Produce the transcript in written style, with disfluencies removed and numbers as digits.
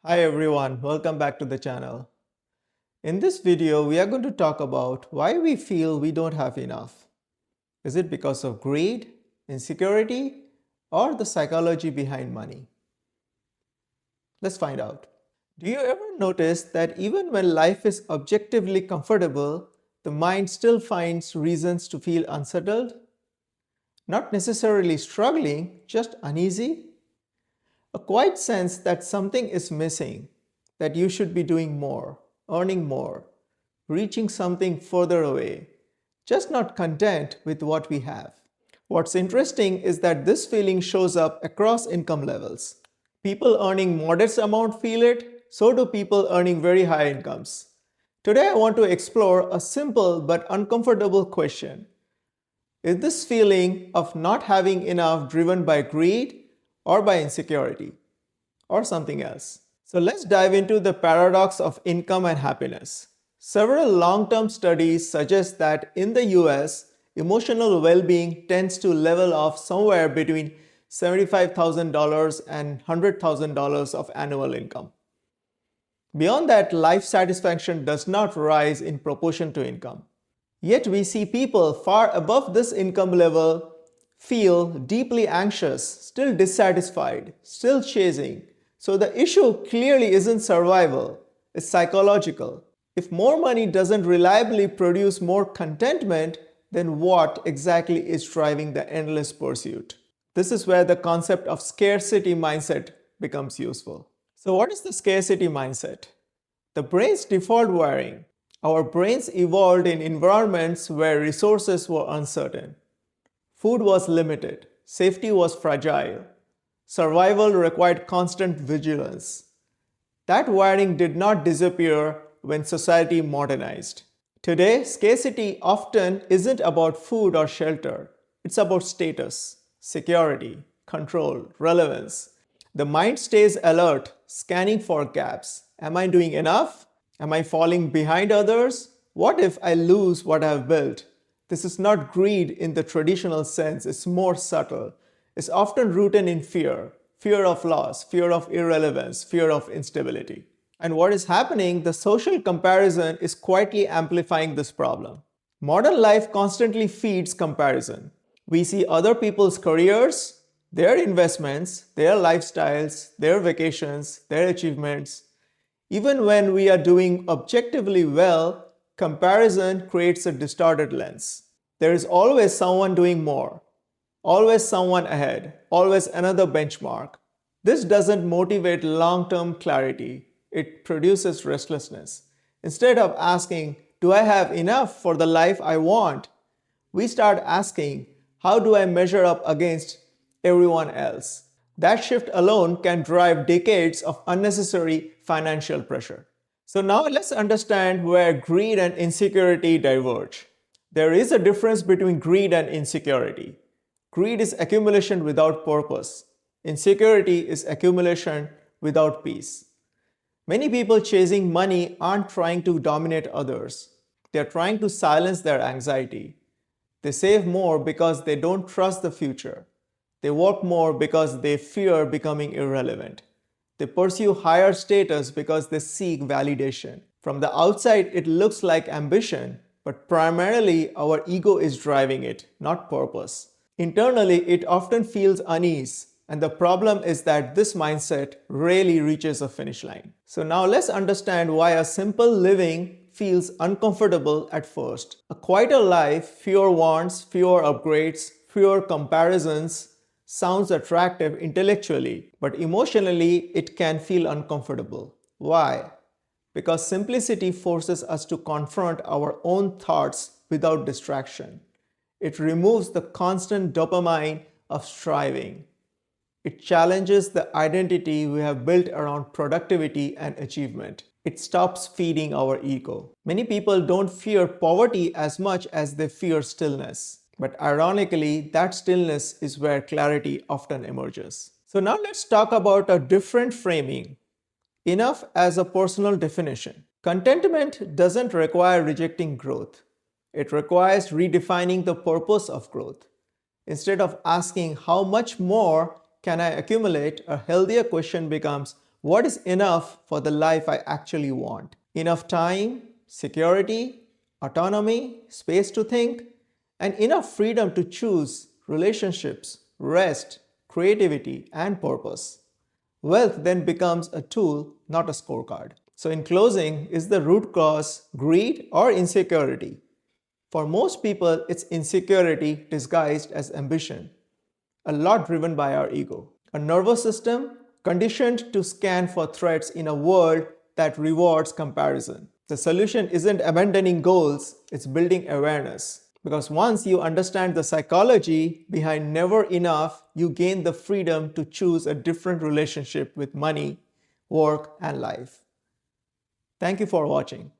Hi everyone, welcome back to the channel. In this video, we are going to talk about why we feel we don't have enough. Is it because of greed, insecurity, or the psychology behind money? Let's find out. Do you ever notice that even when life is objectively comfortable, the mind still finds reasons to feel unsettled? Not necessarily struggling, just uneasy? A quiet sense that something is missing, that you should be doing more, earning more, reaching something further away, just not content with what we have. What's interesting is that this feeling shows up across income levels. People earning modest amount feel it, so do people earning very high incomes. Today I want to explore a simple but uncomfortable question. Is this feeling of not having enough driven by greed or by insecurity or something else? So let's dive into the paradox of income and happiness. Several long-term studies suggest that in the US, emotional well-being tends to level off somewhere between $75,000 and $100,000 of annual income. Beyond that, life satisfaction does not rise in proportion to income. Yet we see people far above this income level feel deeply anxious, still dissatisfied, still chasing. So the issue clearly isn't survival, it's psychological. If more money doesn't reliably produce more contentment, then what exactly is driving the endless pursuit? This is where the concept of scarcity mindset becomes useful. So what is the scarcity mindset? The brain's default wiring. Our brains evolved in environments where resources were uncertain. Food was limited, safety was fragile, survival required constant vigilance. That wiring did not disappear when society modernized. Today, scarcity often isn't about food or shelter. It's about status, security, control, relevance. The mind stays alert, scanning for gaps. Am I doing enough? Am I falling behind others? What if I lose what I've built? This is not greed in the traditional sense, it's more subtle. It's often rooted in fear. Fear of loss, fear of irrelevance, fear of instability. And what is happening, the social comparison is quietly amplifying this problem. Modern life constantly feeds comparison. We see other people's careers, their investments, their lifestyles, their vacations, their achievements. Even when we are doing objectively well, comparison creates a distorted lens. There is always someone doing more, always someone ahead, always another benchmark. This doesn't motivate long-term clarity. It produces restlessness. Instead of asking, do I have enough for the life I want? We start asking, how do I measure up against everyone else? That shift alone can drive decades of unnecessary financial pressure. So now let's understand where greed and insecurity diverge. There is a difference between greed and insecurity. Greed is accumulation without purpose. Insecurity is accumulation without peace. Many people chasing money aren't trying to dominate others. They're trying to silence their anxiety. They save more because they don't trust the future. They work more because they fear becoming irrelevant. They pursue higher status because they seek validation. From the outside, it looks like ambition, but primarily our ego is driving it, not purpose. Internally, it often feels unease, and the problem is that this mindset rarely reaches a finish line. So now let's understand why a simple living feels uncomfortable at first. A quieter life, fewer wants, fewer upgrades, fewer comparisons, sounds attractive intellectually, but emotionally it can feel uncomfortable. Why? Because simplicity forces us to confront our own thoughts without distraction. It removes the constant dopamine of striving. It challenges the identity we have built around productivity and achievement. It stops feeding our ego. Many people don't fear poverty as much as they fear stillness. But ironically, that stillness is where clarity often emerges. So now let's talk about a different framing. Enough as a personal definition. Contentment doesn't require rejecting growth. It requires redefining the purpose of growth. Instead of asking how much more can I accumulate, a healthier question becomes, What is enough for the life I actually want? Enough time, security, autonomy, space to think, and enough freedom to choose relationships, rest, creativity, and purpose. Wealth then becomes a tool, not a scorecard. So, in closing, is the root cause greed or insecurity? For most people, it's insecurity disguised as ambition, a lot driven by our ego. A nervous system conditioned to scan for threats in a world that rewards comparison. The solution isn't abandoning goals, it's building awareness. Because once you understand the psychology behind never enough, you gain the freedom to choose a different relationship with money, work, and life. Thank you for watching.